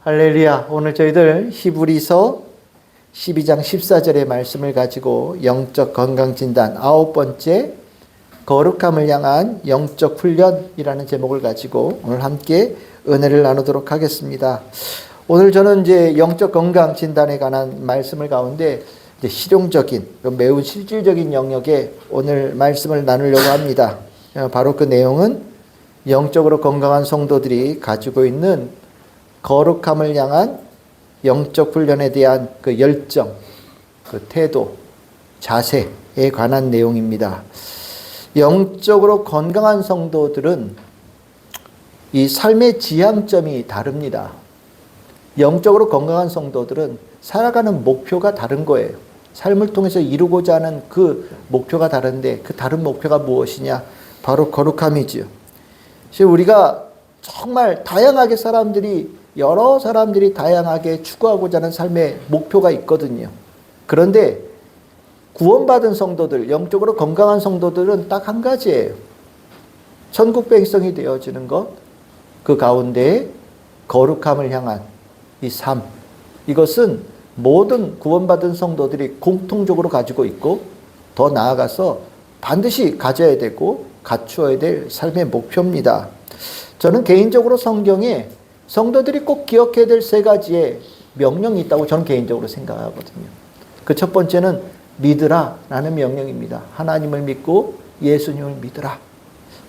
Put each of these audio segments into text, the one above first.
할렐루야. 오늘 저희들 히브리서 12장 14절의 말씀을 가지고 영적 건강진단 9번째 거룩함을 향한 영적 훈련이라는 제목을 가지고 오늘 함께 은혜를 나누도록 하겠습니다. 오늘 저는 이제 영적 건강 진단에 관한 말씀을 가운데 이제 실용적인 매우 실질적인 영역에 오늘 말씀을 나누려고 합니다. 바로 그 내용은 영적으로 건강한 성도들이 가지고 있는 거룩함을 향한 영적 훈련에 대한 그 열정, 그 태도, 자세에 관한 내용입니다. 영적으로 건강한 성도들은 이 삶의 지향점이 다릅니다. 영적으로 건강한 성도들은 살아가는 목표가 다른 거예요. 삶을 통해서 이루고자 하는 그 목표가 다른데 그 다른 목표가 무엇이냐? 바로 거룩함이지요. 우리가 정말 다양하게 여러 사람들이 다양하게 추구하고자 하는 삶의 목표가 있거든요. 그런데 구원받은 성도들, 영적으로 건강한 성도들은 딱 한 가지예요. 천국 백성이 되어지는 것, 그 가운데 거룩함을 향한 이 삶. 이것은 모든 구원받은 성도들이 공통적으로 가지고 있고 더 나아가서 반드시 가져야 되고 갖추어야 될 삶의 목표입니다. 저는 개인적으로 성경에 성도들이 꼭 기억해야 될 세 가지의 명령이 있다고 저는 개인적으로 생각하거든요. 그 첫 번째는 믿으라 라는 명령입니다. 하나님을 믿고 예수님을 믿으라.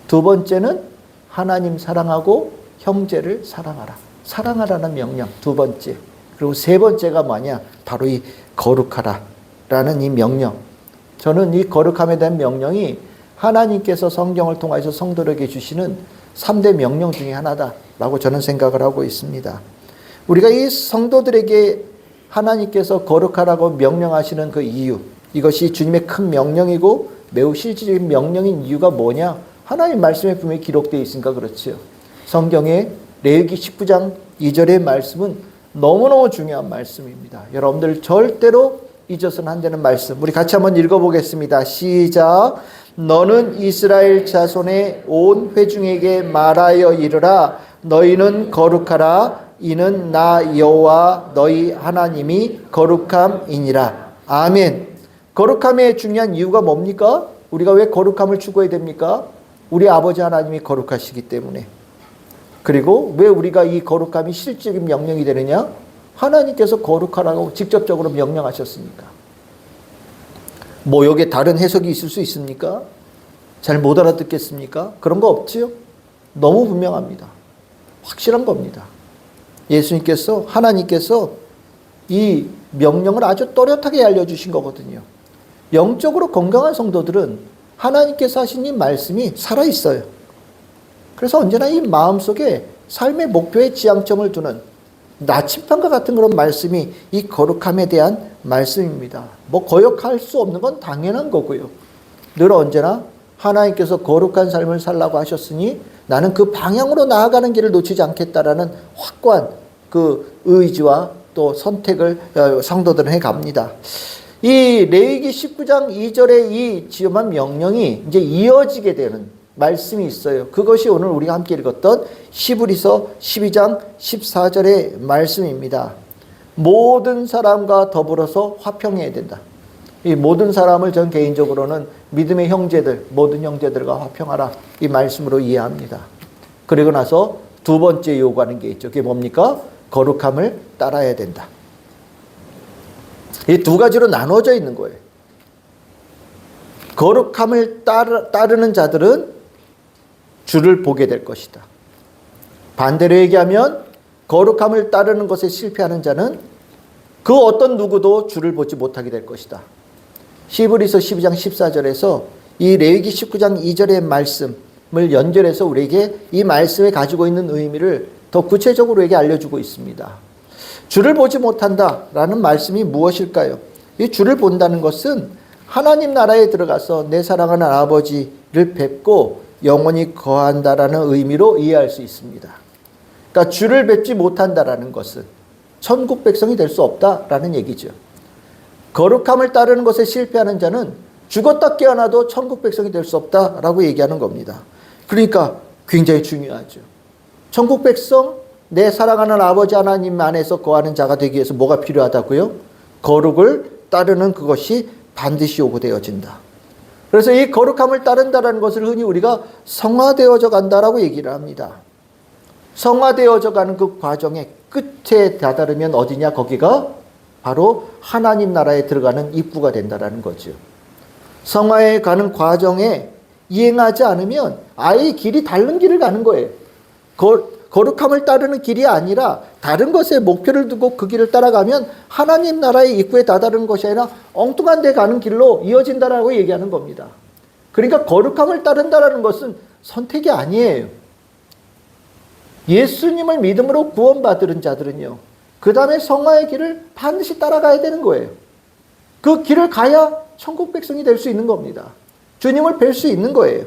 두 번째는 하나님 사랑하고 형제를 사랑하라. 사랑하라는 명령 두 번째. 그리고 세 번째가 뭐냐? 바로 이 거룩하라 라는 이 명령. 저는 이 거룩함에 대한 명령이 하나님께서 성경을 통해서 성도에게 주시는 3대 명령 중에 하나다라고 저는 생각을 하고 있습니다. 우리가 이 성도들에게 하나님께서 거룩하라고 명령하시는 그 이유, 이것이 주님의 큰 명령이고 매우 실질적인 명령인 이유가 뭐냐? 하나님 말씀에 분명히 기록되어 있으니까 그렇지요. 성경의 레위기 19장 2절의 말씀은 너무너무 중요한 말씀입니다. 여러분들 절대로 잊어서는 안 되는 말씀. 우리 같이 한번 읽어보겠습니다. 시작. 너는 이스라엘 자손의 온 회중에게 말하여 이르라. 너희는 거룩하라. 이는 나 여호와 너희 하나님이 거룩함이니라. 아멘. 거룩함의 중요한 이유가 뭡니까? 우리가 왜 거룩함을 추구해야 됩니까? 우리 아버지 하나님이 거룩하시기 때문에. 그리고 왜 우리가 이 거룩함이 실질적인 명령이 되느냐? 하나님께서 거룩하라고 직접적으로 명령하셨으니까. 뭐 여기에 다른 해석이 있을 수 있습니까? 잘 못 알아듣겠습니까? 그런 거 없지요? 너무 분명합니다. 확실한 겁니다. 예수님께서, 하나님께서 이 명령을 아주 또렷하게 알려주신 거거든요. 영적으로 건강한 성도들은 하나님께서 하신 이 말씀이 살아있어요. 그래서 언제나 이 마음속에 삶의 목표에 지향점을 두는 나침반과 같은 그런 말씀이 이 거룩함에 대한 말씀입니다. 뭐 거역할 수 없는 건 당연한 거고요. 늘 언제나 하나님께서 거룩한 삶을 살라고 하셨으니 나는 그 방향으로 나아가는 길을 놓치지 않겠다라는 확고한 그 의지와 또 선택을 성도들은 해갑니다. 이 레위기 19장 2절의 이 지엄한 명령이 이제 이어지게 되는 말씀이 있어요. 그것이 오늘 우리가 함께 읽었던 히브리서 12장 14절의 말씀입니다. 모든 사람과 더불어서 화평해야 된다. 이 모든 사람을 전 개인적으로는 믿음의 형제들, 모든 형제들과 화평하라 이 말씀으로 이해합니다. 그리고 나서 두 번째 요구하는 게 있죠. 그게 뭡니까? 거룩함을 따라야 된다. 이 두 가지로 나눠져 있는 거예요. 거룩함을 따르는 자들은 주를 보게 될 것이다. 반대로 얘기하면 거룩함을 따르는 것에 실패하는 자는 그 어떤 누구도 주를 보지 못하게 될 것이다. 히브리서 12장 14절에서 이 레위기 19장 2절의 말씀을 연결해서 우리에게 이 말씀에 가지고 있는 의미를 더 구체적으로 우리에게 알려주고 있습니다. 주를 보지 못한다라는 말씀이 무엇일까요? 이 주를 본다는 것은 하나님 나라에 들어가서 내 사랑하는 아버지를 뵙고 영원히 거한다라는 의미로 이해할 수 있습니다. 그러니까 주를 뵙지 못한다라는 것은 천국 백성이 될 수 없다라는 얘기죠. 거룩함을 따르는 것에 실패하는 자는 죽었다 깨어나도 천국 백성이 될 수 없다라고 얘기하는 겁니다. 그러니까 굉장히 중요하죠. 천국 백성, 내 사랑하는 아버지 하나님 안에서 거하는 자가 되기 위해서 뭐가 필요하다고요? 거룩을 따르는 그것이 반드시 요구되어진다. 그래서 이 거룩함을 따른다는 것을 흔히 우리가 성화되어져 간다라고 얘기를 합니다. 성화되어져 가는 그 과정의 끝에 다다르면 어디냐? 거기가 바로 하나님 나라에 들어가는 입구가 된다라는 거죠. 성화에 가는 과정에 이행하지 않으면 아예 길이 다른 길을 가는 거예요. 거룩함을 따르는 길이 아니라 다른 것에 목표를 두고 그 길을 따라가면 하나님 나라의 입구에 다다르는 것이 아니라 엉뚱한 데 가는 길로 이어진다라고 얘기하는 겁니다. 그러니까 거룩함을 따른다라는 것은 선택이 아니에요. 예수님을 믿음으로 구원받은 자들은요, 그 다음에 성화의 길을 반드시 따라가야 되는 거예요. 그 길을 가야 천국 백성이 될 수 있는 겁니다. 주님을 뵐 수 있는 거예요.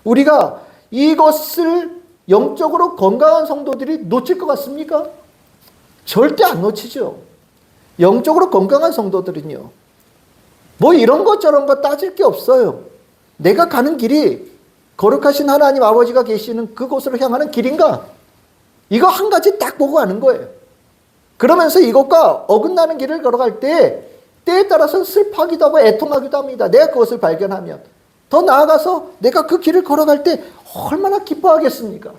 우리가 이것을 영적으로 건강한 성도들이 놓칠 것 같습니까? 절대 안 놓치죠. 영적으로 건강한 성도들은요, 뭐 이런 것 저런 거 따질 게 없어요. 내가 가는 길이 거룩하신 하나님 아버지가 계시는 그곳으로 향하는 길인가? 이거 한 가지 딱 보고 가는 거예요. 그러면서 이것과 어긋나는 길을 걸어갈 때 때에 따라서 슬퍼하기도 하고 애통하기도 합니다. 내가 그것을 발견하면. 더 나아가서 내가 그 길을 걸어갈 때 얼마나 기뻐하겠습니까?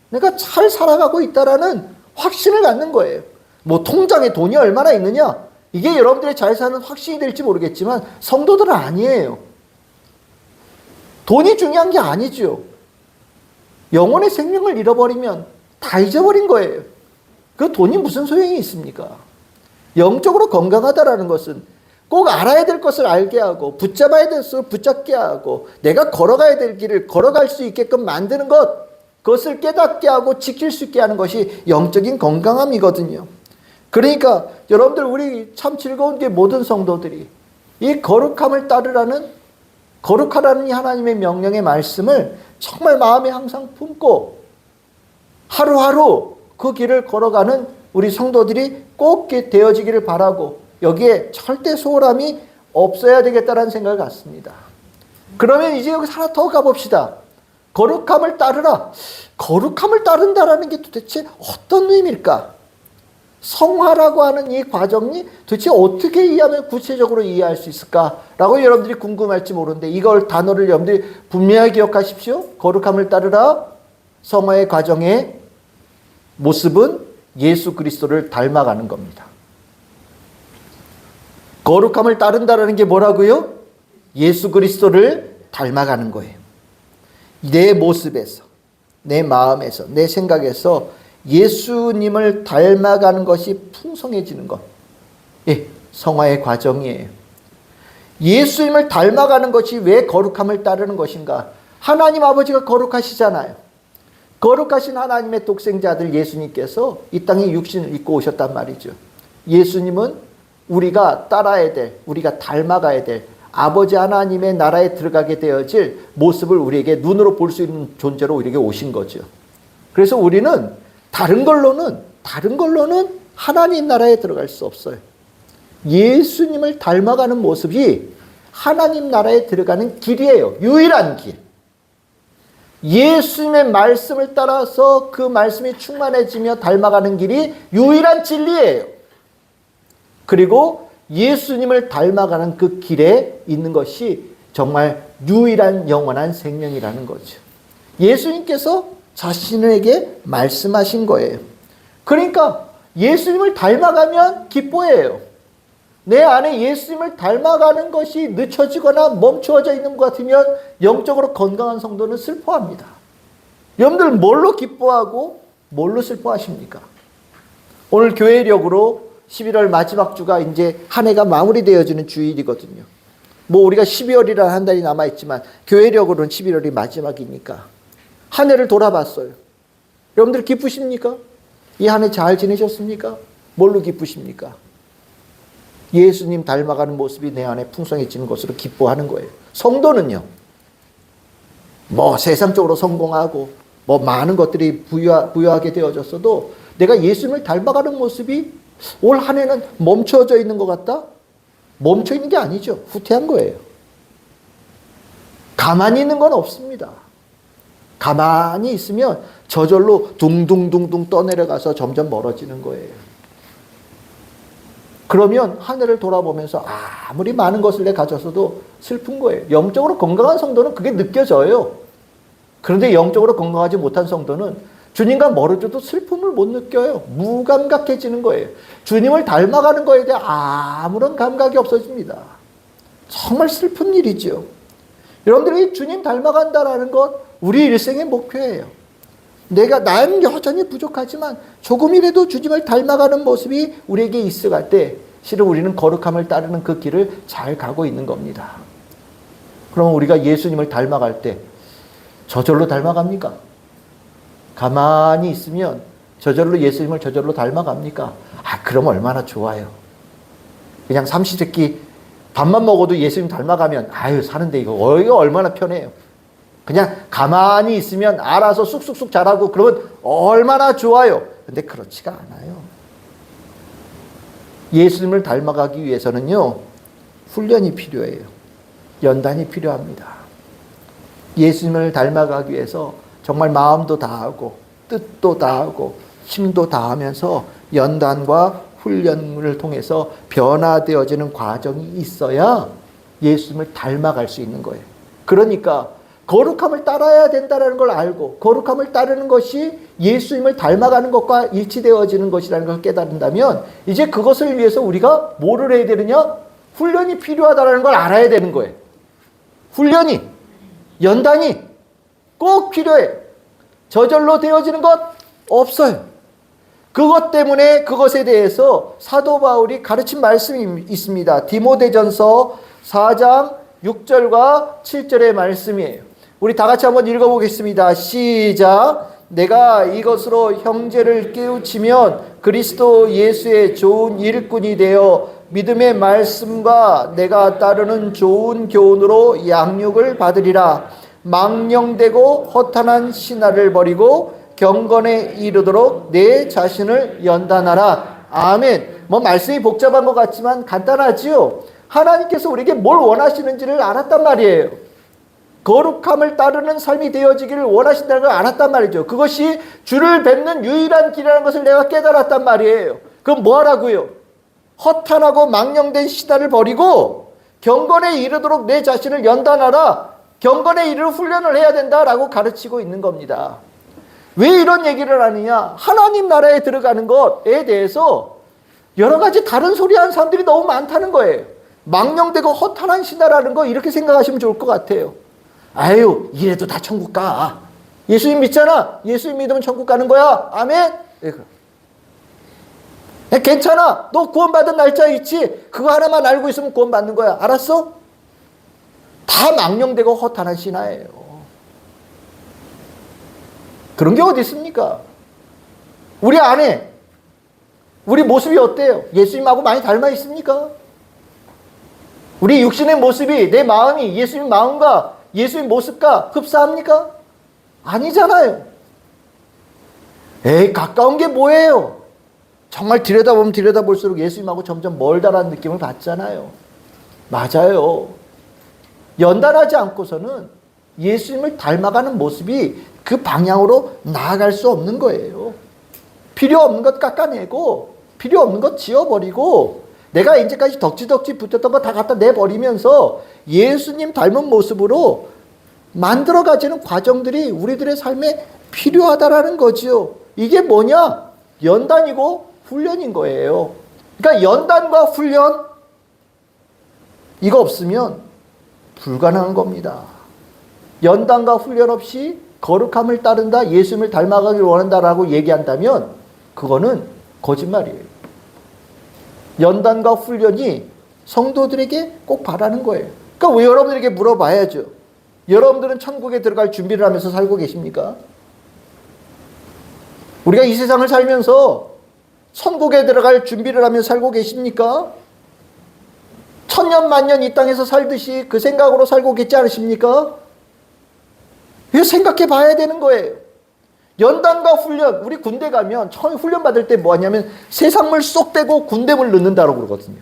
내가 잘 살아가고 있다라는 확신을 갖는 거예요. 뭐 통장에 돈이 얼마나 있느냐? 이게 여러분들의 잘 사는 확신이 될지 모르겠지만 성도들은 아니에요. 돈이 중요한 게 아니죠. 영혼의 생명을 잃어버리면 다 잊어버린 거예요. 그 돈이 무슨 소용이 있습니까? 영적으로 건강하다라는 것은 꼭 알아야 될 것을 알게 하고 붙잡아야 될 것을 붙잡게 하고 내가 걸어가야 될 길을 걸어갈 수 있게끔 만드는 것, 그것을 깨닫게 하고 지킬 수 있게 하는 것이 영적인 건강함이거든요. 그러니까 여러분들, 우리 참 즐거운 게 모든 성도들이 이 거룩함을 따르라는, 거룩하라는 이 하나님의 명령의 말씀을 정말 마음에 항상 품고 하루하루 그 길을 걸어가는 우리 성도들이 꼭 되어지기를 바라고, 여기에 절대 소홀함이 없어야 되겠다는 생각을 갖습니다. 그러면 이제 여기서 하나 더 가봅시다. 거룩함을 따르라. 거룩함을 따른다라는 게 도대체 어떤 의미일까? 성화라고 하는 이 과정이 도대체 어떻게 이해하면 구체적으로 이해할 수 있을까라고 여러분들이 궁금할지 모르는데, 이걸 단어를 여러분들이 분명히 기억하십시오. 거룩함을 따르라. 성화의 과정의 모습은 예수 그리스도를 닮아가는 겁니다. 거룩함을 따른다라는 게 뭐라고요? 예수 그리스도를 닮아가는 거예요. 내 모습에서, 내 마음에서, 내 생각에서 예수님을 닮아가는 것이 풍성해지는 것. 예, 성화의 과정이에요. 예수님을 닮아가는 것이 왜 거룩함을 따르는 것인가? 하나님 아버지가 거룩하시잖아요. 거룩하신 하나님의 독생자들 예수님께서 이 땅에 육신을 입고 오셨단 말이죠. 예수님은 우리가 따라야 될, 우리가 닮아가야 될 아버지 하나님의 나라에 들어가게 되어질 모습을 우리에게 눈으로 볼 수 있는 존재로 우리에게 오신 거죠. 그래서 우리는 다른 걸로는 하나님 나라에 들어갈 수 없어요. 예수님을 닮아가는 모습이 하나님 나라에 들어가는 길이에요. 유일한 길. 예수님의 말씀을 따라서 그 말씀이 충만해지며 닮아가는 길이 유일한 진리예요. 그리고 예수님을 닮아가는 그 길에 있는 것이 정말 유일한 영원한 생명이라는 거죠. 예수님께서 자신에게 말씀하신 거예요. 그러니까 예수님을 닮아가면 기뻐해요. 내 안에 예수님을 닮아가는 것이 늦춰지거나 멈추어져 있는 것 같으면 영적으로 건강한 성도는 슬퍼합니다. 여러분들 뭘로 기뻐하고 뭘로 슬퍼하십니까? 오늘 교회력으로 11월 마지막 주가 이제 한 해가 마무리되어지는 주일이거든요. 뭐 우리가 12월이라는 한 달이 남아있지만 교회력으로는 11월이 마지막이니까 한 해를 돌아봤어요. 여러분들 기쁘십니까? 이 한 해 잘 지내셨습니까? 뭘로 기쁘십니까? 예수님 닮아가는 모습이 내 안에 풍성해지는 것으로 기뻐하는 거예요. 성도는요, 뭐 세상적으로 성공하고 뭐 많은 것들이 부여하게 되어졌어도 내가 예수님을 닮아가는 모습이 올 한 해는 멈춰져 있는 것 같다? 멈춰 있는 게 아니죠. 후퇴한 거예요. 가만히 있는 건 없습니다. 가만히 있으면 저절로 둥둥둥둥 떠내려가서 점점 멀어지는 거예요. 그러면 하늘을 돌아보면서 아무리 많은 것을 내 가졌어도 슬픈 거예요. 영적으로 건강한 성도는 그게 느껴져요. 그런데 영적으로 건강하지 못한 성도는 주님과 멀어져도 슬픔을 못 느껴요. 무감각해지는 거예요. 주님을 닮아가는 거에 대해 아무런 감각이 없어집니다. 정말 슬픈 일이죠. 여러분들이 주님 닮아간다라는 것 우리 일생의 목표예요. 나는 여전히 부족하지만 조금이라도 주님을 닮아가는 모습이 우리에게 있어갈 때 실은 우리는 거룩함을 따르는 그 길을 잘 가고 있는 겁니다. 그럼 우리가 예수님을 닮아갈 때 저절로 닮아갑니까? 가만히 있으면 저절로 예수님을 저절로 닮아갑니까? 그럼 얼마나 좋아요. 그냥 삼시세끼 밥만 먹어도 예수님 닮아가면 사는데 이거 얼마나 편해요. 그냥 가만히 있으면 알아서 쑥쑥쑥 자라고 그러면 얼마나 좋아요. 근데 그렇지가 않아요. 예수님을 닮아가기 위해서는요, 훈련이 필요해요. 연단이 필요합니다. 예수님을 닮아가기 위해서 정말 마음도 다하고 뜻도 다하고 힘도 다하면서 연단과 훈련을 통해서 변화되어지는 과정이 있어야 예수님을 닮아갈 수 있는 거예요. 그러니까 거룩함을 따라야 된다는 걸 알고 거룩함을 따르는 것이 예수님을 닮아가는 것과 일치되어지는 것이라는 걸 깨달은다면 이제 그것을 위해서 우리가 뭐를 해야 되느냐? 훈련이 필요하다는 걸 알아야 되는 거예요. 훈련이, 연단이 꼭 필요해. 저절로 되어지는 것 없어요. 그것 때문에 그것에 대해서 사도 바울이 가르친 말씀이 있습니다. 디모데전서 4장 6절과 7절의 말씀이에요. 우리 다 같이 한번 읽어보겠습니다. 시작. 내가 이것으로 형제를 깨우치면 그리스도 예수의 좋은 일꾼이 되어 믿음의 말씀과 내가 따르는 좋은 교훈으로 양육을 받으리라. 망령되고 허탄한 신화를 버리고 경건에 이르도록 내 자신을 연단하라. 아멘. 말씀이 복잡한 것 같지만 간단하지요. 하나님께서 우리에게 뭘 원하시는지를 알았단 말이에요. 거룩함을 따르는 삶이 되어지기를 원하신다는 걸 알았단 말이죠. 그것이 주를 뵙는 유일한 길이라는 것을 내가 깨달았단 말이에요. 그럼 뭐 하라고요? 허탄하고 망령된 시다를 버리고 경건에 이르도록 내 자신을 연단하라. 경건에 이르는 훈련을 해야 된다라고 가르치고 있는 겁니다. 왜 이런 얘기를 하느냐? 하나님 나라에 들어가는 것에 대해서 여러 가지 다른 소리 하는 사람들이 너무 많다는 거예요. 망령되고 허탄한 신하라는 거 이렇게 생각하시면 좋을 것 같아요. 이래도 다 천국 가. 예수님 믿잖아. 예수님 믿으면 천국 가는 거야. 아멘. 괜찮아. 너 구원받은 날짜 있지? 그거 하나만 알고 있으면 구원받는 거야. 알았어? 다 망령되고 허탄한 신하예요. 그런 게 어디 있습니까? 우리 안에 우리 모습이 어때요? 예수님하고 많이 닮아 있습니까? 우리 육신의 모습이 내 마음이 예수님 마음과 예수님 모습과 흡사합니까? 아니잖아요. 가까운 게 뭐예요? 정말 들여다보면 들여다볼수록 예수님하고 점점 멀다라는 느낌을 받잖아요. 맞아요. 연단하지 않고서는 예수님을 닮아가는 모습이 그 방향으로 나아갈 수 없는 거예요. 필요 없는 것 깎아내고 필요 없는 것 지워버리고 내가 이제까지 덕지덕지 붙였던 거 다 갖다 내버리면서 예수님 닮은 모습으로 만들어가지는 과정들이 우리들의 삶에 필요하다라는 거지요. 이게 뭐냐? 연단이고 훈련인 거예요. 그러니까 연단과 훈련 이거 없으면 불가능한 겁니다. 연단과 훈련 없이 거룩함을 따른다, 예수님을 닮아가길 원한다라고 얘기한다면 그거는 거짓말이에요. 연단과 훈련이 성도들에게 꼭 바라는 거예요. 그러니까 왜 여러분들에게 물어봐야죠. 여러분들은 천국에 들어갈 준비를 하면서 살고 계십니까? 우리가 이 세상을 살면서 천국에 들어갈 준비를 하면서 살고 계십니까? 천년 만년 이 땅에서 살듯이 그 생각으로 살고 계시지 않으십니까? 이거 생각해 봐야 되는 거예요. 연단과 훈련, 우리 군대 가면 처음 훈련 받을 때 뭐 하냐면 세상물 쏙 빼고 군대물 넣는다고 그러거든요.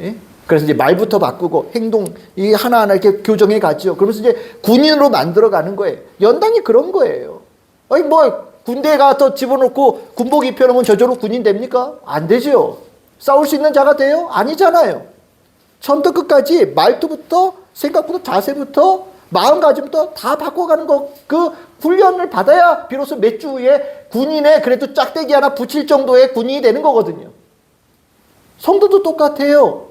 예? 그래서 이제 말부터 바꾸고 행동 이 하나하나 이렇게 교정해 가죠. 그러면서 이제 군인으로 만들어 가는 거예요. 연단이 그런 거예요. 아니 뭐 군대에 가서 집어넣고 군복 입혀놓으면 저절로 군인 됩니까? 안 되죠. 싸울 수 있는 자가 돼요? 아니잖아요. 처음부터 끝까지 말투부터 생각부터 자세부터 마음가짐부터 다 바꿔가는 거, 그 훈련을 받아야 비로소 몇 주 후에 군인에 그래도 짝대기 하나 붙일 정도의 군인이 되는 거거든요. 성도도 똑같아요.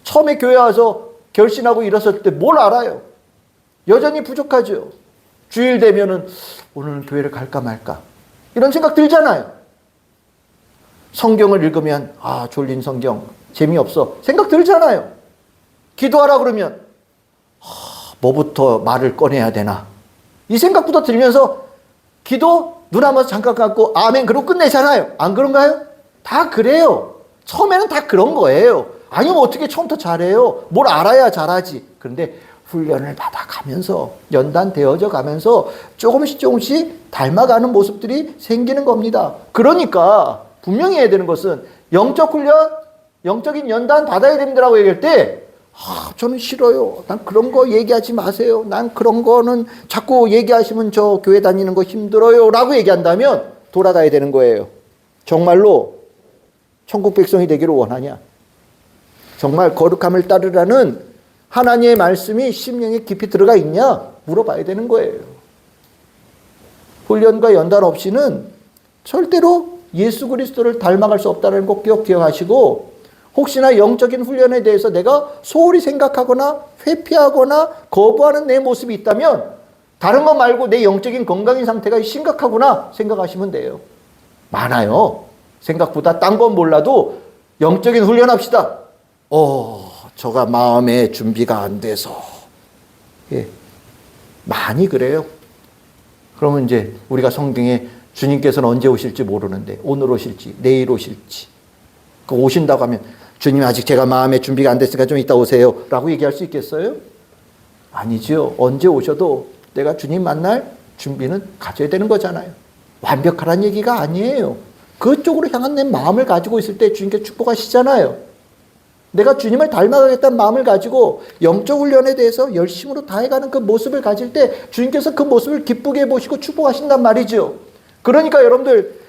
처음에 교회 와서 결신하고 일어섰을 때 뭘 알아요? 여전히 부족하죠. 주일 되면은 오늘 교회를 갈까 말까 이런 생각 들잖아요. 성경을 읽으면 아 졸린 성경 재미없어 생각 들잖아요. 기도하라 그러면 뭐부터 말을 꺼내야 되나 이 생각부터 들면서 기도 눈 감아서 잠깐 감고 아멘 그러고 끝내잖아요. 안 그런가요? 다 그래요. 처음에는 다 그런 거예요. 아니면 어떻게 처음부터 잘해요? 뭘 알아야 잘하지. 그런데 훈련을 받아가면서 연단되어져 가면서 조금씩 닮아가는 모습들이 생기는 겁니다. 그러니까 분명히 해야 되는 것은 영적 훈련, 영적인 연단 받아야 됩니다라고 얘기할 때 저는 싫어요. 난 그런 거 얘기하지 마세요. 난 그런 거는 자꾸 얘기하시면 저 교회 다니는 거 힘들어요 라고 얘기한다면 돌아가야 되는 거예요. 정말로 천국 백성이 되기를 원하냐? 정말 거룩함을 따르라는 하나님의 말씀이 심령에 깊이 들어가 있냐? 물어봐야 되는 거예요. 훈련과 연단 없이는 절대로 예수 그리스도를 닮아갈 수 없다는 것 기억하시고 혹시나 영적인 훈련에 대해서 내가 소홀히 생각하거나 회피하거나 거부하는 내 모습이 있다면 다른 거 말고 내 영적인 건강의 상태가 심각하구나 생각하시면 돼요. 많아요. 생각보다 딴 건 몰라도 영적인 훈련합시다. 저가 마음의 준비가 안 돼서. 예. 많이 그래요. 그러면 이제 우리가 성경에 주님께서는 언제 오실지 모르는데 오늘 오실지 내일 오실지 오신다고 하면 주님 아직 제가 마음의 준비가 안 됐으니까 좀 이따 오세요 라고 얘기할 수 있겠어요? 아니죠. 언제 오셔도 내가 주님 만날 준비는 가져야 되는 거잖아요. 완벽하란 얘기가 아니에요. 그쪽으로 향한 내 마음을 가지고 있을 때 주님께 축복하시잖아요. 내가 주님을 닮아가겠다는 마음을 가지고 영적 훈련에 대해서 열심으로 다해가는 그 모습을 가질 때 주님께서 그 모습을 기쁘게 보시고 축복하신단 말이죠. 그러니까 여러분들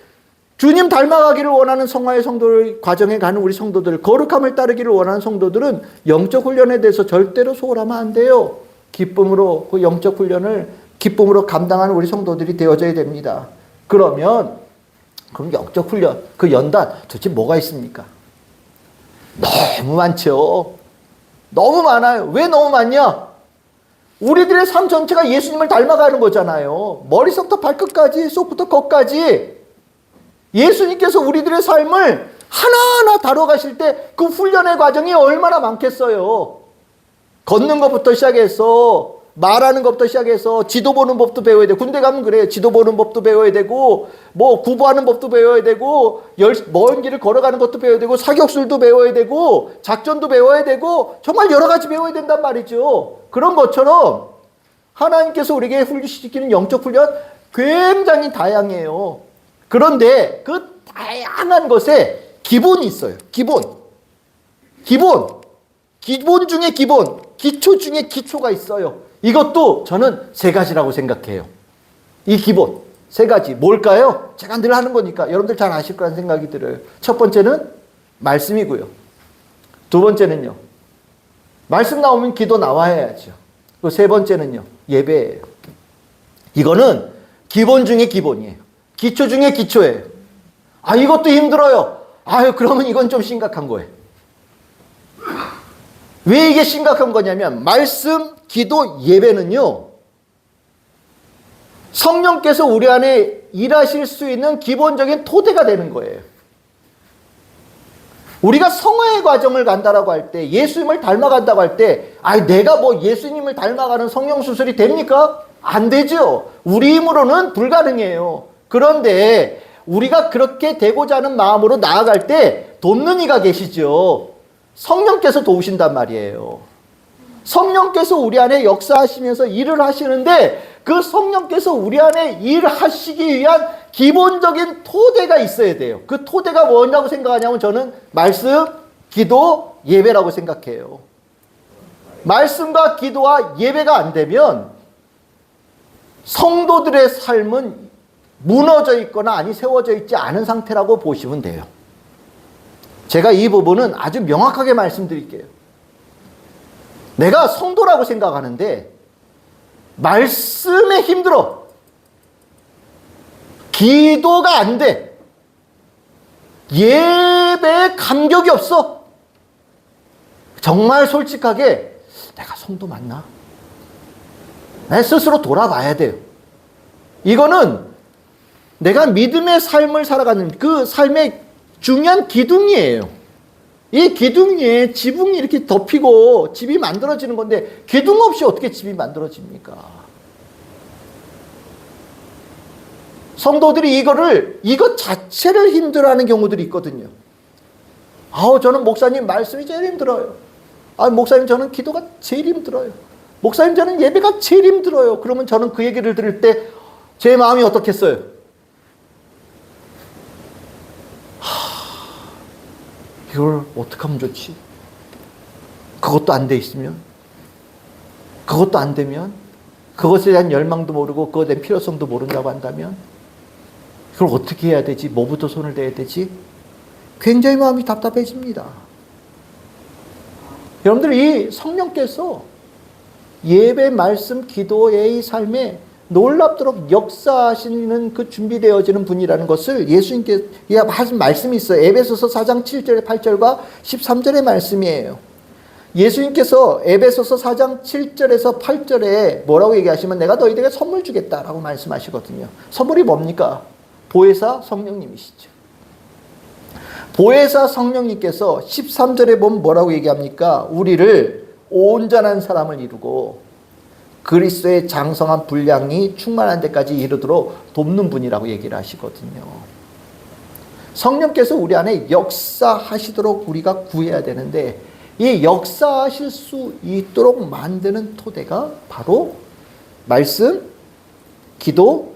주님 닮아가기를 원하는 성화의 성도를 과정에 가는 우리 성도들, 거룩함을 따르기를 원하는 성도들은 영적 훈련에 대해서 절대로 소홀하면 안 돼요. 기쁨으로 그 영적 훈련을 기쁨으로 감당하는 우리 성도들이 되어져야 됩니다. 그럼 영적 훈련, 그 연단 도대체 뭐가 있습니까? 너무 많죠. 너무 많아요. 왜 너무 많냐? 우리들의 삶 전체가 예수님을 닮아가는 거잖아요. 머리부터 발끝까지, 속부터 겉까지 예수님께서 우리들의 삶을 하나하나 다뤄가실 때 그 훈련의 과정이 얼마나 많겠어요. 걷는 것부터 시작해서 말하는 것부터 시작해서 지도 보는 법도 배워야 되고 군대 가면 그래요. 지도 보는 법도 배워야 되고 뭐 구보하는 법도 배워야 되고 먼 길을 걸어가는 것도 배워야 되고 사격술도 배워야 되고 작전도 배워야 되고 정말 여러 가지 배워야 된단 말이죠. 그런 것처럼 하나님께서 우리에게 훈련시키는 영적 훈련 굉장히 다양해요. 그런데 그 다양한 것에 기본이 있어요. 기본 중에 기본, 기초 중에 기초가 있어요. 이것도 저는 세 가지라고 생각해요. 이 기본 세 가지 뭘까요? 제가 늘 하는 거니까 여러분들 잘 아실 거라는 생각이 들어요. 첫 번째는 말씀이고요. 두 번째는요. 말씀 나오면 기도 나와야죠. 그리고 세 번째는요. 예배예요. 이거는 기본 중에 기본이에요. 기초 중에 기초예요. 이것도 힘들어요. 그러면 이건 좀 심각한 거예요. 왜 이게 심각한 거냐면 말씀, 기도, 예배는요. 성령께서 우리 안에 일하실 수 있는 기본적인 토대가 되는 거예요. 우리가 성화의 과정을 간다라고 할 때 예수님을 닮아간다고 할 때 내가 뭐 예수님을 닮아가는 성령 수술이 됩니까? 안 되죠. 우리 힘으로는 불가능해요. 그런데 우리가 그렇게 되고자 하는 마음으로 나아갈 때 돕는 이가 계시죠. 성령께서 도우신단 말이에요. 성령께서 우리 안에 역사하시면서 일을 하시는데 그 성령께서 우리 안에 일하시기 위한 기본적인 토대가 있어야 돼요. 그 토대가 뭐냐고 생각하냐면 저는 말씀, 기도, 예배라고 생각해요. 말씀과 기도와 예배가 안 되면 성도들의 삶은 무너져 있거나 아니 세워져 있지 않은 상태라고 보시면 돼요. 제가 이 부분은 아주 명확하게 말씀드릴게요. 내가 성도라고 생각하는데 말씀에 힘들어. 기도가 안 돼. 예배에 감격이 없어. 정말 솔직하게 내가 성도 맞나? 내 스스로 돌아봐야 돼요. 이거는 내가 믿음의 삶을 살아가는 그 삶의 중요한 기둥이에요. 이 기둥 위에 지붕이 이렇게 덮이고 집이 만들어지는 건데 기둥 없이 어떻게 집이 만들어집니까? 성도들이 이것 자체를 힘들어하는 경우들이 있거든요. 저는 목사님 말씀이 제일 힘들어요. 목사님 저는 기도가 제일 힘들어요. 목사님 저는 예배가 제일 힘들어요. 그러면 저는 그 얘기를 들을 때 제 마음이 어떻겠어요? 이걸 어떻게 하면 좋지? 그것도 안 돼 있으면? 그것도 안 되면? 그것에 대한 열망도 모르고 그것에 대한 필요성도 모른다고 한다면? 이걸 어떻게 해야 되지? 뭐부터 손을 대야 되지? 굉장히 마음이 답답해집니다. 여러분들 이 성령께서 예배, 말씀, 기도의 삶에 놀랍도록 역사하시는 그 준비되어지는 분이라는 것을 예수님께 하신 말씀이 있어요. 에베소서 4장 7절 8절과 13절의 말씀이에요. 예수님께서 에베소서 4장 7절에서 8절에 뭐라고 얘기하시면 내가 너희들에게 선물 주겠다라고 말씀하시거든요. 선물이 뭡니까? 보혜사 성령님이시죠. 보혜사 성령님께서 13절에 보면 뭐라고 얘기합니까? 우리를 온전한 사람을 이루고 그리스도의 장성한 분량이 충만한 데까지 이르도록 돕는 분이라고 얘기를 하시거든요. 성령께서 우리 안에 역사하시도록 우리가 구해야 되는데 이 역사하실 수 있도록 만드는 토대가 바로 말씀, 기도,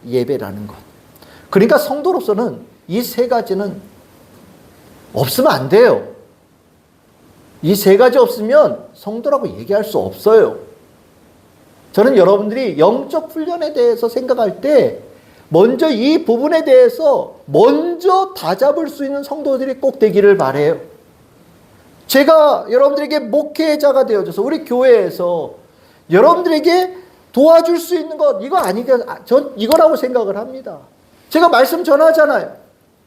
예배라는 것. 그러니까 성도로서는 이 세 가지는 없으면 안 돼요. 이 세 가지 없으면 성도라고 얘기할 수 없어요. 저는 여러분들이 영적 훈련에 대해서 생각할 때 먼저 이 부분에 대해서 먼저 다잡을 수 있는 성도들이 꼭 되기를 바라요. 제가 여러분들에게 목회자가 되어줘서 우리 교회에서 여러분들에게 도와줄 수 있는 것 이거 아니까 전 이거라고 생각을 합니다. 제가 말씀 전하잖아요.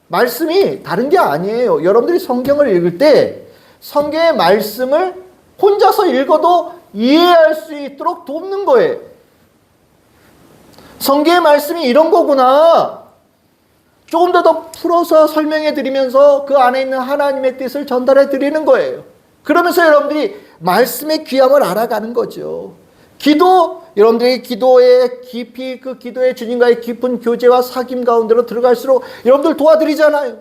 말씀이 다른 게 아니에요. 여러분들이 성경을 읽을 때 성경의 말씀을 혼자서 읽어도 이해할 수 있도록 돕는 거예요. 성경의 말씀이 이런 거구나. 조금 더 풀어서 설명해 드리면서 그 안에 있는 하나님의 뜻을 전달해 드리는 거예요. 그러면서 여러분들이 말씀의 귀함을 알아가는 거죠. 기도, 여러분들이 기도의 깊이 그 기도의 주님과의 깊은 교제와 사귐 가운데로 들어갈수록 여러분들 도와드리잖아요.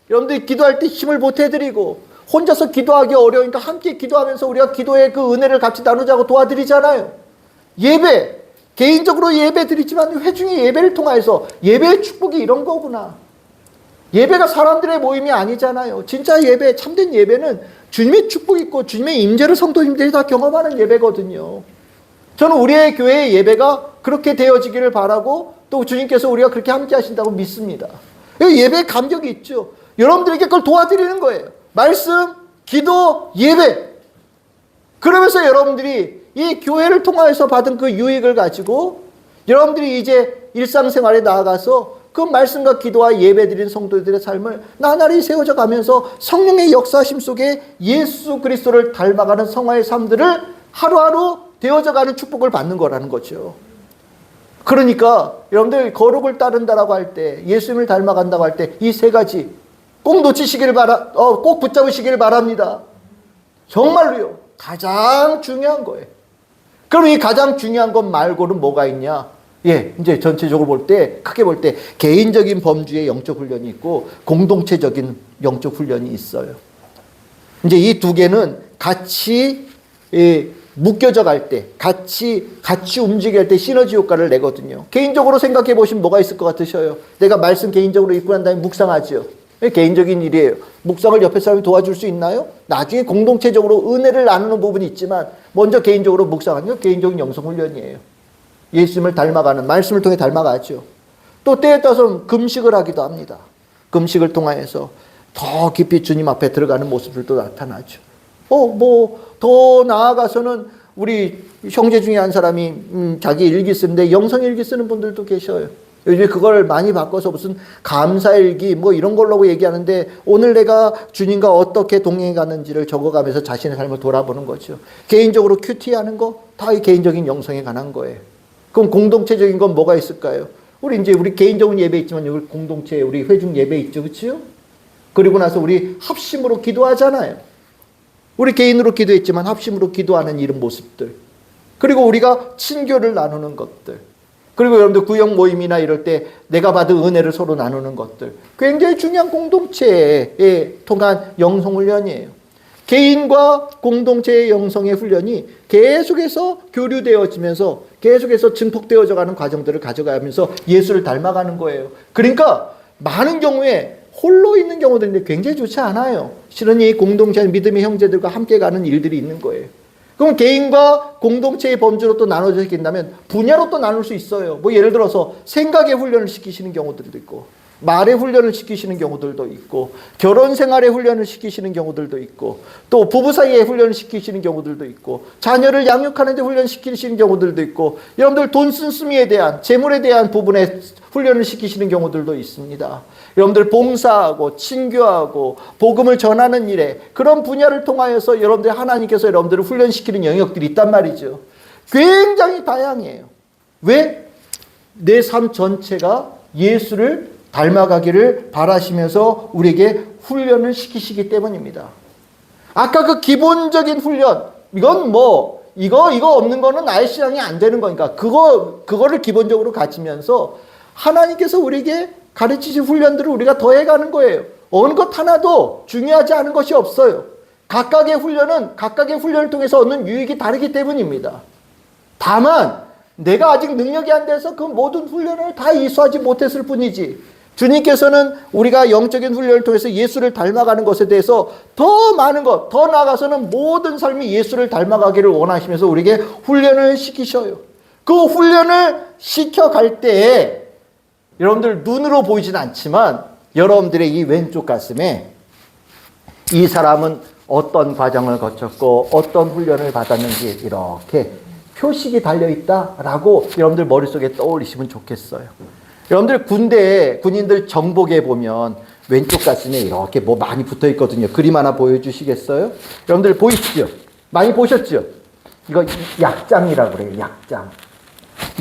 여러분들이 기도할 때 힘을 보태드리고 혼자서 기도하기 어려우니까 함께 기도하면서 우리가 기도의 그 은혜를 같이 나누자고 도와드리잖아요. 예배, 개인적으로 예배 드리지만 회중의 예배를 통해서 예배의 축복이 이런 거구나. 예배가 사람들의 모임이 아니잖아요. 진짜 예배, 참된 예배는 주님의 축복이 있고 주님의 임재를 성도님들이 다 경험하는 예배거든요. 저는 우리의 교회의 예배가 그렇게 되어지기를 바라고 또 주님께서 우리가 그렇게 함께 하신다고 믿습니다. 예배의 감격이 있죠. 여러분들에게 그걸 도와드리는 거예요. 말씀, 기도, 예배. 그러면서 여러분들이 이 교회를 통해서 받은 그 유익을 가지고 여러분들이 이제 일상생활에 나아가서 그 말씀과 기도와 예배 드리는 성도들의 삶을 나날이 세워져 가면서 성령의 역사심 속에 예수 그리스도를 닮아가는 성화의 삶들을 하루하루 되어져 가는 축복을 받는 거라는 거죠. 그러니까 여러분들 거룩을 따른다라고 할 때, 예수님을 닮아간다고 할 때 이 세 가지 꼭 놓치시기를 꼭 붙잡으시기를 바랍니다. 정말로요. 가장 중요한 거예요. 그럼 이 가장 중요한 것 말고는 뭐가 있냐? 이제 전체적으로 볼 때, 크게 볼 때 개인적인 범주의 영적 훈련이 있고 공동체적인 영적 훈련이 있어요. 이제 이 두 개는 같이 묶여져 갈 때, 같이 움직일 때 시너지 효과를 내거든요. 개인적으로 생각해 보시면 뭐가 있을 것 같으셔요? 내가 말씀 개인적으로 읽고 난 다음에 묵상하죠. 개인적인 일이에요. 묵상을 옆에 사람이 도와줄 수 있나요? 나중에 공동체적으로 은혜를 나누는 부분이 있지만 먼저 개인적으로 묵상하는 건 개인적인 영성훈련이에요. 예수님을 닮아가는, 말씀을 통해 닮아가죠. 또 때에 따라서 금식을 하기도 합니다. 금식을 통하여서 더 깊이 주님 앞에 들어가는 모습들도 나타나죠. 더 나아가서는 우리 형제 중에 한 사람이 자기 일기 쓰는데 영성일기 쓰는 분들도 계셔요. 요즘에 그걸 많이 바꿔서 무슨 감사일기 뭐 이런 걸로 얘기하는데 오늘 내가 주님과 어떻게 동행해 갔는지를 적어가면서 자신의 삶을 돌아보는 거죠. 개인적으로 큐티하는 거 다 개인적인 영성에 관한 거예요. 그럼 공동체적인 건 뭐가 있을까요? 우리 개인적인 예배 있지만 여기 공동체 우리 회중 예배 있죠, 그렇죠? 그리고 나서 우리 합심으로 기도하잖아요. 우리 개인으로 기도했지만 합심으로 기도하는 이런 모습들. 그리고 우리가 친교를 나누는 것들. 그리고 여러분들 구역 모임이나 이럴 때 내가 받은 은혜를 서로 나누는 것들. 굉장히 중요한 공동체에 통한 영성훈련이에요. 개인과 공동체의 영성의 훈련이 계속해서 교류되어지면서 계속해서 증폭되어져 가는 과정들을 가져가면서 예수를 닮아가는 거예요. 그러니까 많은 경우에 홀로 있는 경우들인데 굉장히 좋지 않아요. 실은 이 공동체 믿음의 형제들과 함께 가는 일들이 있는 거예요. 그럼 개인과 공동체의 범주로 또 나눠져 있다면 분야로 또 나눌 수 있어요. 뭐 예를 들어서 생각의 훈련을 시키시는 경우들도 있고, 말의 훈련을 시키시는 경우들도 있고, 결혼 생활의 훈련을 시키시는 경우들도 있고, 또 부부 사이에 훈련을 시키시는 경우들도 있고, 자녀를 양육하는 데 훈련시키시는 경우들도 있고, 여러분들 돈 쓴쓰미에 대한, 재물에 대한 부분에 훈련을 시키시는 경우들도 있습니다. 여러분들 봉사하고 친교하고 복음을 전하는 일에 그런 분야를 통하여서 여러분들 하나님께서 여러분들을 훈련시키는 영역들이 있단 말이죠. 굉장히 다양해요. 왜? 내 삶 전체가 예수를 닮아가기를 바라시면서 우리에게 훈련을 시키시기 때문입니다. 아까 그 기본적인 훈련, 이건 이거 없는 거는 나의 신앙이 안 되는 거니까 그거를 기본적으로 가지면서 하나님께서 우리에게 가르치신 훈련들을 우리가 더해가는 거예요. 어느 것 하나도 중요하지 않은 것이 없어요. 각각의 훈련을 통해서 얻는 유익이 다르기 때문입니다. 다만 내가 아직 능력이 안 돼서 그 모든 훈련을 다 이수하지 못했을 뿐이지, 주님께서는 우리가 영적인 훈련을 통해서 예수를 닮아가는 것에 대해서 더 많은 것, 더 나아가서는 모든 삶이 예수를 닮아가기를 원하시면서 우리에게 훈련을 시키셔요. 그 훈련을 시켜갈 때에 여러분들 눈으로 보이진 않지만 여러분들의 이 왼쪽 가슴에 이 사람은 어떤 과정을 거쳤고 어떤 훈련을 받았는지 이렇게 표식이 달려있다라고 여러분들 머릿속에 떠올리시면 좋겠어요. 여러분들 군대에 군인들 정복에 보면 왼쪽 가슴에 이렇게 뭐 많이 붙어 있거든요. 그림 하나 보여주시겠어요? 여러분들 보이시죠? 많이 보셨죠? 이거 약장이라고 그래요. 약장.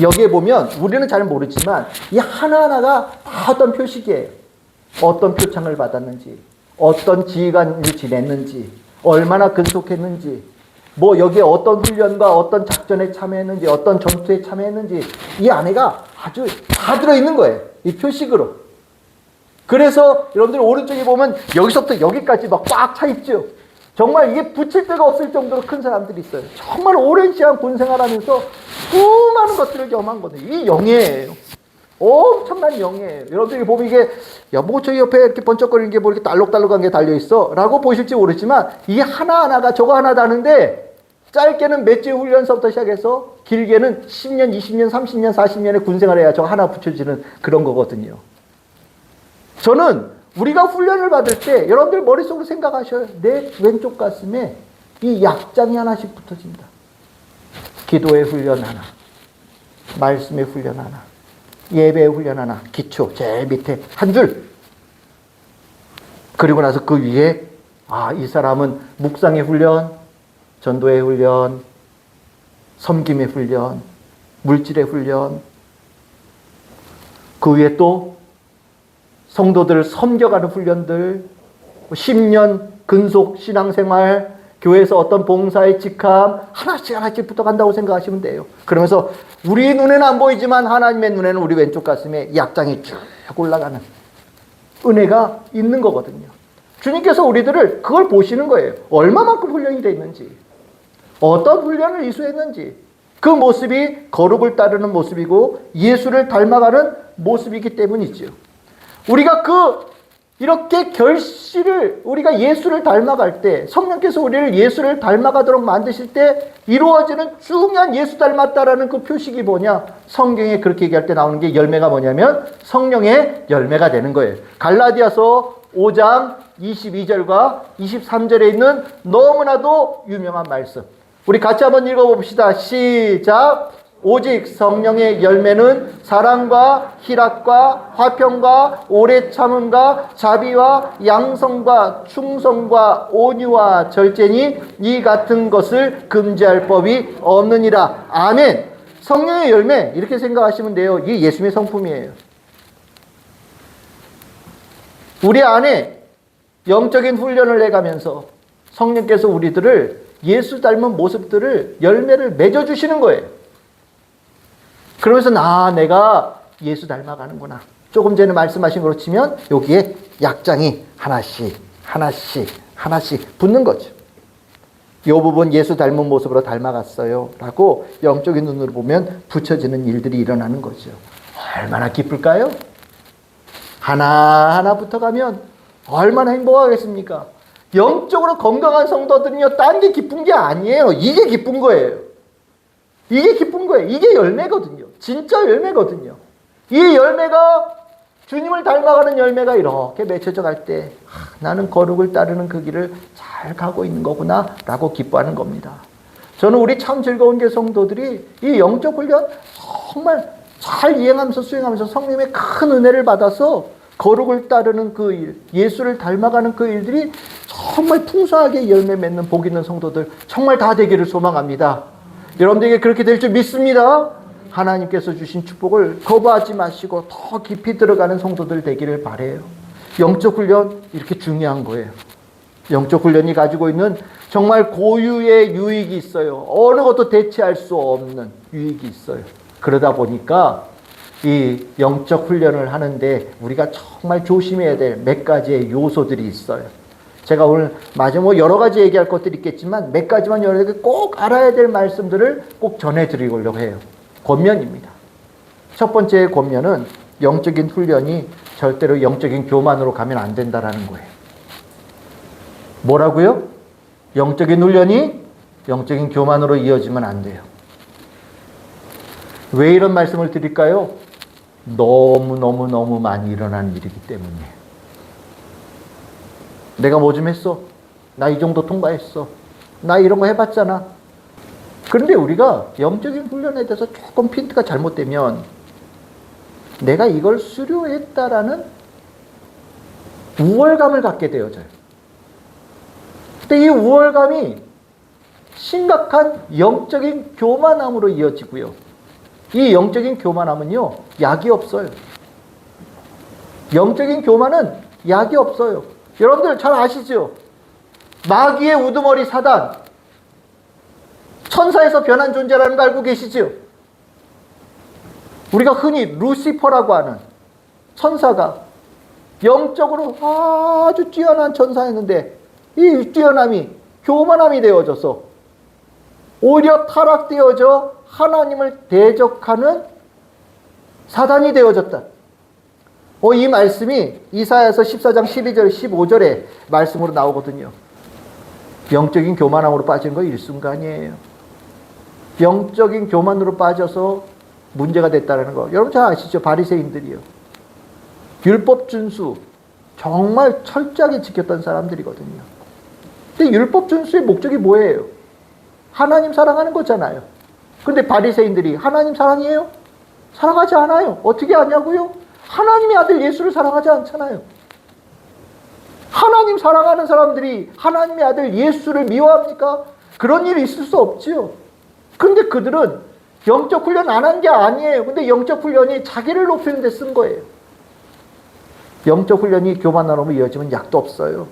여기에 보면 우리는 잘 모르지만 이 하나하나가 다 어떤 표식이에요. 어떤 표창을 받았는지, 어떤 지휘관을 지냈는지, 얼마나 근속했는지, 뭐 여기에 어떤 훈련과 어떤 작전에 참여했는지, 어떤 전투에 참여했는지, 이 안에가 아주 다 들어있는 거예요. 이 표식으로. 그래서 여러분들 오른쪽에 보면 여기서부터 여기까지 막 꽉 차 있죠. 정말 이게 붙일 데가 없을 정도로 큰 사람들이 있어요. 정말 오랜 시간 군 생활하면서 수많은 것들을 경험한 거거든요. 이 영예예요. 엄청난 영예예요. 여러분들이 보면 이게 저 옆에 이렇게 번쩍거리는 게 뭐 이렇게 달록달록한 게 달려있어 라고 보실지 모르지만 이 하나하나가 저거 하나 다는데 짧게는 몇 주의 훈련서부터 시작해서 길게는 10년, 20년, 30년, 40년의 군 생활해야 저거 하나 붙여지는 그런 거거든요. 저는 우리가 훈련을 받을 때 여러분들 머릿속으로 생각하셔요. 내 왼쪽 가슴에 이 약장이 하나씩 붙어진다. 기도의 훈련 하나, 말씀의 훈련 하나, 예배의 훈련 하나, 기초 제일 밑에 한 줄. 그리고 나서 그 위에 이 사람은 묵상의 훈련, 전도의 훈련, 섬김의 훈련, 물질의 훈련, 그 위에 또 성도들을 섬겨가는 훈련들, 10년 근속 신앙생활, 교회에서 어떤 봉사의 직함 하나씩 붙어간다고 생각하시면 돼요. 그러면서 우리 눈에는 안 보이지만 하나님의 눈에는 우리 왼쪽 가슴에 약장이 쭉 올라가는 은혜가 있는 거거든요. 주님께서 우리들을 그걸 보시는 거예요. 얼마만큼 훈련이 돼 있는지, 어떤 훈련을 이수했는지, 그 모습이 거룩을 따르는 모습이고 예수를 닮아가는 모습이기 때문이죠. 우리가 그 이렇게 결실을 우리가 예수를 닮아갈 때 성령께서 우리를 예수를 닮아가도록 만드실 때 이루어지는 중요한 예수 닮았다라는 그 표식이 뭐냐? 성경에 그렇게 얘기할 때 나오는 게 열매가 뭐냐면 성령의 열매가 되는 거예요. 갈라디아서 5장 22절과 23절에 있는 너무나도 유명한 말씀. 우리 같이 한번 읽어봅시다. 시작. 오직 성령의 열매는 사랑과 희락과 화평과 오래 참음과 자비와 양성과 충성과 온유와 절제니 이 같은 것을 금지할 법이 없느니라. 아멘. 성령의 열매 이렇게 생각하시면 돼요. 이게 예수님의 성품이에요. 우리 안에 영적인 훈련을 해가면서 성령께서 우리들을 예수 닮은 모습들을 열매를 맺어주시는 거예요. 그러면서 내가 예수 닮아가는구나. 조금 전에 말씀하신 걸로 치면 여기에 약장이 하나씩 붙는 거죠. 이 부분 예수 닮은 모습으로 닮아갔어요 라고 영적인 눈으로 보면 붙여지는 일들이 일어나는 거죠. 얼마나 기쁠까요? 하나하나 붙어가면 얼마나 행복하겠습니까? 영적으로 건강한 성도들은요, 딴 게 기쁜 게 아니에요. 이게 기쁜 거예요. 이게 기쁜 거예요. 이게 열매거든요. 진짜 열매거든요. 이 열매가 주님을 닮아가는 열매가 이렇게 맺혀져 갈 때 나는 거룩을 따르는 그 길을 잘 가고 있는 거구나 라고 기뻐하는 겁니다. 저는 우리 참 즐거운 교 성도들이 이 영적 훈련 정말 잘 이행하면서 수행하면서 성령의 큰 은혜를 받아서 거룩을 따르는 그 일, 예수를 닮아가는 그 일들이 정말 풍성하게 열매 맺는 복 있는 성도들 정말 다 되기를 소망합니다. 여러분들에게 그렇게 될 줄 믿습니다. 하나님께서 주신 축복을 거부하지 마시고 더 깊이 들어가는 성도들 되기를 바라요. 영적 훈련 이렇게 중요한 거예요. 영적 훈련이 가지고 있는 정말 고유의 유익이 있어요. 어느 것도 대체할 수 없는 유익이 있어요. 그러다 보니까 이 영적 훈련을 하는데 우리가 정말 조심해야 될 몇 가지의 요소들이 있어요. 제가 오늘 마지막으로 여러 가지 얘기할 것들이 있겠지만 몇 가지만 여러분에게 꼭 알아야 될 말씀들을 꼭 전해드리려고 해요. 권면입니다. 첫 번째 권면은 영적인 훈련이 절대로 영적인 교만으로 가면 안 된다라는 거예요. 뭐라고요? 영적인 훈련이 영적인 교만으로 이어지면 안 돼요. 왜 이런 말씀을 드릴까요? 너무 많이 일어나는 일이기 때문이에요. 내가 뭐 좀 했어? 나 이 정도 통과했어. 나 이런 거 해봤잖아. 그런데 우리가 영적인 훈련에 대해서 조금 핀트가 잘못되면 내가 이걸 수료했다라는 우월감을 갖게 되어져요. 근데 이 우월감이 심각한 영적인 교만함으로 이어지고요. 이 영적인 교만함은요, 약이 없어요. 영적인 교만은 약이 없어요. 여러분들 잘 아시죠? 마귀의 우두머리 사단, 천사에서 변한 존재라는 거 알고 계시죠? 우리가 흔히 루시퍼라고 하는 천사가 영적으로 아주 뛰어난 천사였는데 이 뛰어남이 교만함이 되어져서 오히려 타락되어져 하나님을 대적하는 사단이 되어졌다. 이 말씀이 이사야서 14장 12절 15절의 말씀으로 나오거든요. 영적인 교만함으로 빠진 거 일순간이에요. 영적인 교만으로 빠져서 문제가 됐다는 거 여러분 잘 아시죠? 바리새인들이요. 율법 준수 정말 철저하게 지켰던 사람들이거든요. 근데 율법 준수의 목적이 뭐예요? 하나님 사랑하는 거잖아요. 근데 바리새인들이 하나님 사랑이에요? 사랑하지 않아요. 어떻게 하냐고요? 하나님의 아들 예수를 사랑하지 않잖아요. 하나님 사랑하는 사람들이 하나님의 아들 예수를 미워합니까? 그런 일이 있을 수 없지요. 근데 그들은 영적 훈련 안 한 게 아니에요. 근데 영적 훈련이 자기를 높이는 데 쓴 거예요. 영적 훈련이 교만으로 이어지면 약도 없어요.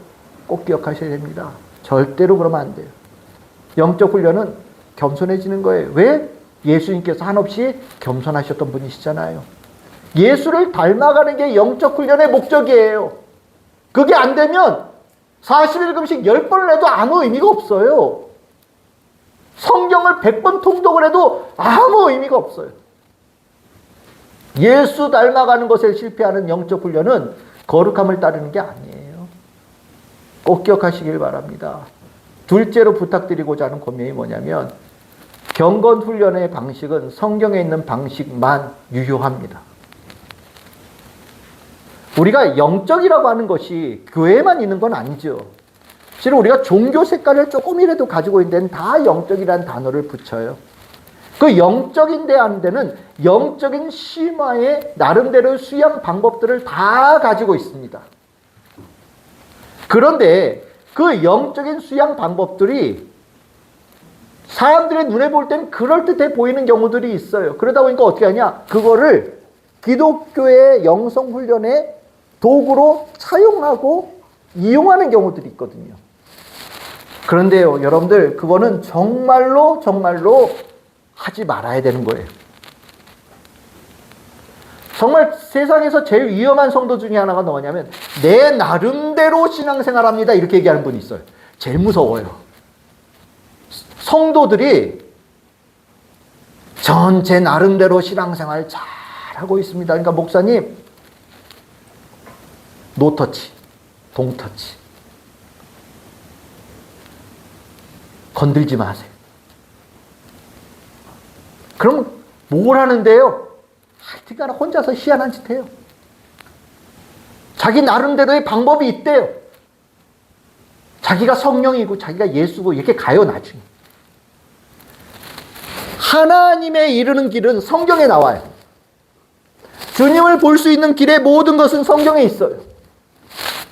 꼭 기억하셔야 됩니다. 절대로 그러면 안 돼요. 영적 훈련은 겸손해지는 거예요. 왜? 예수님께서 한없이 겸손하셨던 분이시잖아요. 예수를 닮아가는 게 영적 훈련의 목적이에요. 그게 안 되면 40일 금식 10번을 해도 아무 의미가 없어요. 성경을 100번 통독을 해도 아무 의미가 없어요. 예수 닮아가는 것에 실패하는 영적 훈련은 거룩함을 따르는 게 아니에요. 꼭 기억하시길 바랍니다. 둘째로 부탁드리고자 하는 고민이 뭐냐면 경건 훈련의 방식은 성경에 있는 방식만 유효합니다. 우리가 영적이라고 하는 것이 교회에만 있는 건 아니죠. 실은 우리가 종교 색깔을 조금이라도 가지고 있는 데는 다 영적이라는 단어를 붙여요. 그 영적인데 한 데는 영적인 심화의 나름대로 수양 방법들을 다 가지고 있습니다. 그런데 그 영적인 수양 방법들이 사람들의 눈에 볼 땐 그럴듯해 보이는 경우들이 있어요. 그러다 보니까 어떻게 하냐? 그거를 기독교의 영성훈련의 도구로 차용하고 이용하는 경우들이 있거든요. 그런데요, 여러분들, 그거는 정말로 하지 말아야 되는 거예요. 정말 세상에서 제일 위험한 성도 중에 하나가 뭐냐면 내 나름대로 신앙생활합니다 이렇게 얘기하는 분이 있어요. 제일 무서워요. 성도들이 전체 나름대로 신앙생활 잘하고 있습니다. 그러니까 목사님 노터치, 동터치 건들지 마세요. 그럼 뭘 하는데요? 하여튼간 혼자서 희한한 짓 해요. 자기 나름대로의 방법이 있대요. 자기가 성령이고 자기가 예수고 이렇게 가요 나중에. 하나님에 이르는 길은 성경에 나와요. 주님을 볼 수 있는 길의 모든 것은 성경에 있어요.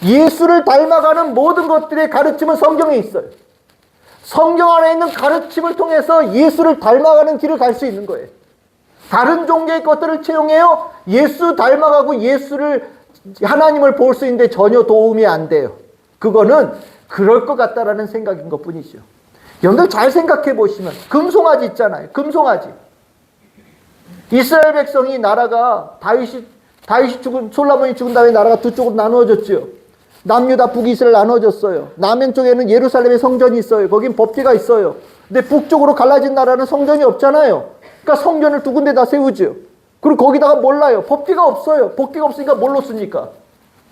예수를 닮아가는 모든 것들의 가르침은 성경에 있어요. 성경 안에 있는 가르침을 통해서 예수를 닮아가는 길을 갈 수 있는 거예요. 다른 종교의 것들을 채용해요. 예수 닮아가고 하나님을 볼 수 있는데 전혀 도움이 안 돼요. 그거는 그럴 것 같다라는 생각인 것 뿐이죠. 여러분들 잘 생각해 보시면 금송아지 있잖아요. 금송아지. 이스라엘 백성이 나라가 솔로몬이 죽은 다음에 나라가 두 쪽으로 나누어졌죠. 남유다 북이스라엘 나눠졌어요. 남행 쪽에는 예루살렘에 성전이 있어요. 거긴 법궤가 있어요. 근데 북쪽으로 갈라진 나라는 성전이 없잖아요. 그러니까 성전을 두 군데 다 세우죠. 그리고 거기다가 몰라요. 법궤가 없어요. 법궤가 없으니까 뭘로 씁니까?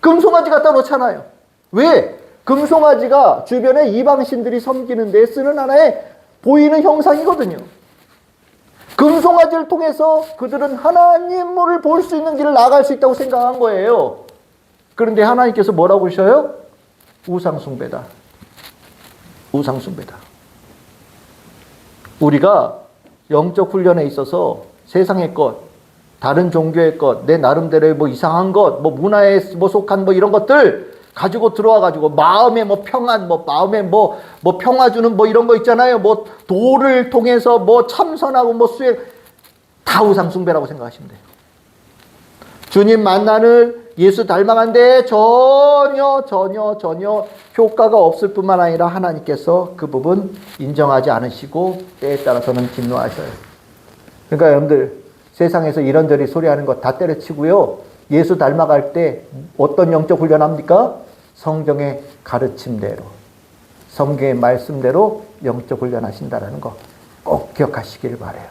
금송아지 갖다 놓잖아요. 왜? 금송아지가 주변에 이방신들이 섬기는 데 쓰는 하나의 보이는 형상이거든요. 금송아지를 통해서 그들은 하나님을 볼 수 있는 길을 나아갈 수 있다고 생각한 거예요. 그런데 하나님께서 뭐라고 그러셔요? 우상숭배다. 우상숭배다. 우리가 영적 훈련에 있어서 세상의 것, 다른 종교의 것, 내 나름대로의 뭐 이상한 것, 뭐 문화에 뭐 속한 뭐 이런 것들 가지고 들어와가지고 마음에 뭐 평안, 뭐 마음에 뭐 평화 주는 뭐 이런 거 있잖아요. 뭐 도를 통해서 뭐 참선하고 뭐 수행, 다 우상숭배라고 생각하시면 돼요. 주님 만나는 예수 닮아간데 전혀 효과가 없을 뿐만 아니라 하나님께서 그 부분 인정하지 않으시고 때에 따라서는 진노하셔요. 그러니까 여러분들 세상에서 이런저런 소리하는 거 다 때려치고요. 예수 닮아갈 때 어떤 영적 훈련합니까? 성경의 가르침대로, 성경의 말씀대로 영적 훈련하신다는 거 꼭 기억하시길 바라요.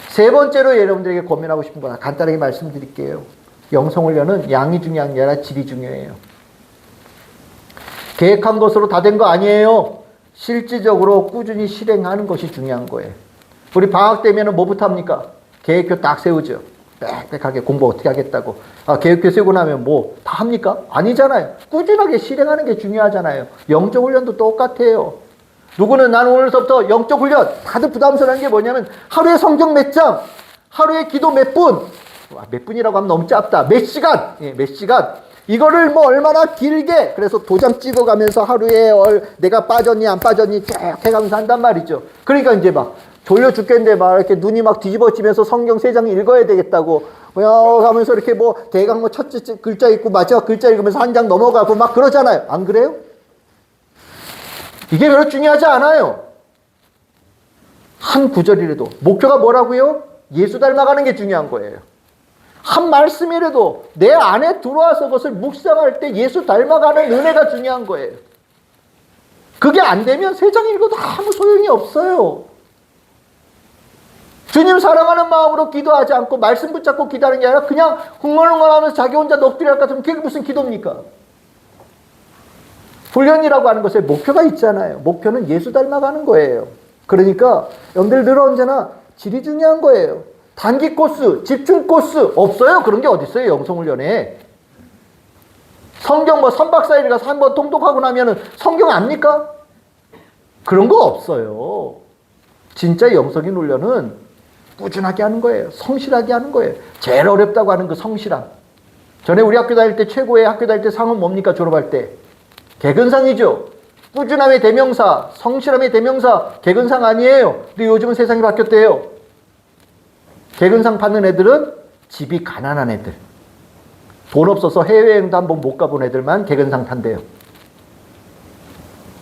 세 번째로 여러분들에게 고민하고 싶은 거 간단하게 말씀드릴게요. 영성훈련은 양이 중요한 게 아니라 질이 중요해요. 계획한 것으로 다 된 거 아니에요. 실질적으로 꾸준히 실행하는 것이 중요한 거예요. 우리 방학 되면 뭐부터 합니까? 계획표 딱 세우죠. 빽빽하게 공부 어떻게 하겠다고. 계획표 세우고 나면 뭐 다 합니까? 아니잖아요. 꾸준하게 실행하는 게 중요하잖아요. 영적 훈련도 똑같아요. 누구는 나는 오늘부터 영적 훈련. 다들 부담스러운 게 뭐냐면 하루에 성경 몇 장, 하루에 기도 몇 분. 몇 분이라고 하면 너무 짧다. 몇 시간. 몇 시간. 이거를 뭐 얼마나 길게. 그래서 도장 찍어가면서 하루에 내가 빠졌니 안 빠졌니 쭉 해가면서 한단 말이죠. 그러니까 이제 막 졸려 죽겠는데 막 이렇게 눈이 막 뒤집어지면서 성경 3장 읽어야 되겠다고 하면서 이렇게 뭐 대강 뭐 첫째 글자 읽고 마지막 글자 읽으면서 한 장 넘어가고 막 그러잖아요. 안 그래요? 이게 별로 중요하지 않아요. 한 구절이라도. 목표가 뭐라고요? 예수 닮아가는 게 중요한 거예요. 한 말씀이라도 내 안에 들어와서 그것을 묵상할 때 예수 닮아가는 은혜가 중요한 거예요. 그게 안 되면 3장 읽어도 아무 소용이 없어요. 주님 사랑하는 마음으로 기도하지 않고 말씀 붙잡고 기도하는 게 아니라 그냥 흥얼흥얼하면서 자기 혼자 넋두리 할 것 같으면 그게 무슨 기도입니까? 훈련이라고 하는 것에 목표가 있잖아요. 목표는 예수 닮아가는 거예요. 그러니까 여러분들 늘 언제나 질이 중요한 거예요. 단기 코스, 집중 코스 없어요. 그런 게 어디 있어요? 영성훈련에. 성경 뭐 3박 4일 가서 한번 통독하고 나면은 성경 압니까? 그런 거 없어요. 진짜 영성인 훈련은 꾸준하게 하는 거예요. 성실하게 하는 거예요. 제일 어렵다고 하는 그 성실함. 전에 우리 학교 다닐 때 최고의 학교 다닐 때 상은 뭡니까? 졸업할 때. 개근상이죠. 꾸준함의 대명사, 성실함의 대명사, 개근상 아니에요. 근데 요즘은 세상이 바뀌었대요. 개근상 받는 애들은 집이 가난한 애들. 돈 없어서 해외여행도 한번 못 가본 애들만 개근상 탄대요.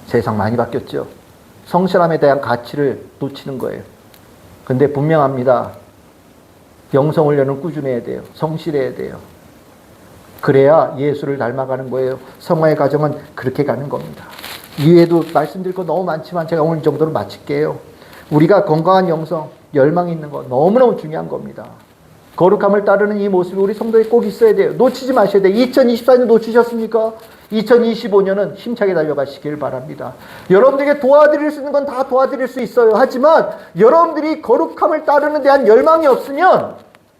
세상 많이 바뀌었죠. 성실함에 대한 가치를 놓치는 거예요. 근데 분명합니다. 영성훈련은 꾸준해야 돼요. 성실해야 돼요. 그래야 예수를 닮아가는 거예요. 성화의 과정은 그렇게 가는 겁니다. 이외에도 말씀드릴 거 너무 많지만 제가 오늘 이 정도로 마칠게요. 우리가 건강한 영성, 열망이 있는 거 너무너무 중요한 겁니다. 거룩함을 따르는 이 모습이 우리 성도에 꼭 있어야 돼요. 놓치지 마셔야 돼요. 2024년 놓치셨습니까? 2025년은 힘차게 달려가시길 바랍니다. 여러분들에게 도와드릴 수 있는 건 다 도와드릴 수 있어요. 하지만 여러분들이 거룩함을 따르는 데한 열망이 없으면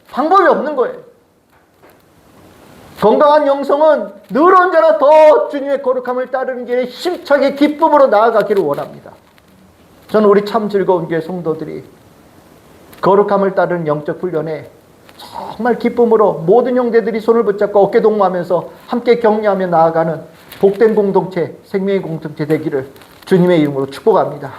방법이 없는 거예요. 건강한 영성은 늘 언제나 더 주님의 거룩함을 따르는 길에 힘차게 기쁨으로 나아가기를 원합니다. 저는 우리 참 즐거운 교회 성도들이 거룩함을 따르는 영적 훈련에 정말 기쁨으로 모든 형제들이 손을 붙잡고 어깨 동무하면서 함께 격려하며 나아가는 복된 공동체, 생명의 공동체 되기를 주님의 이름으로 축복합니다.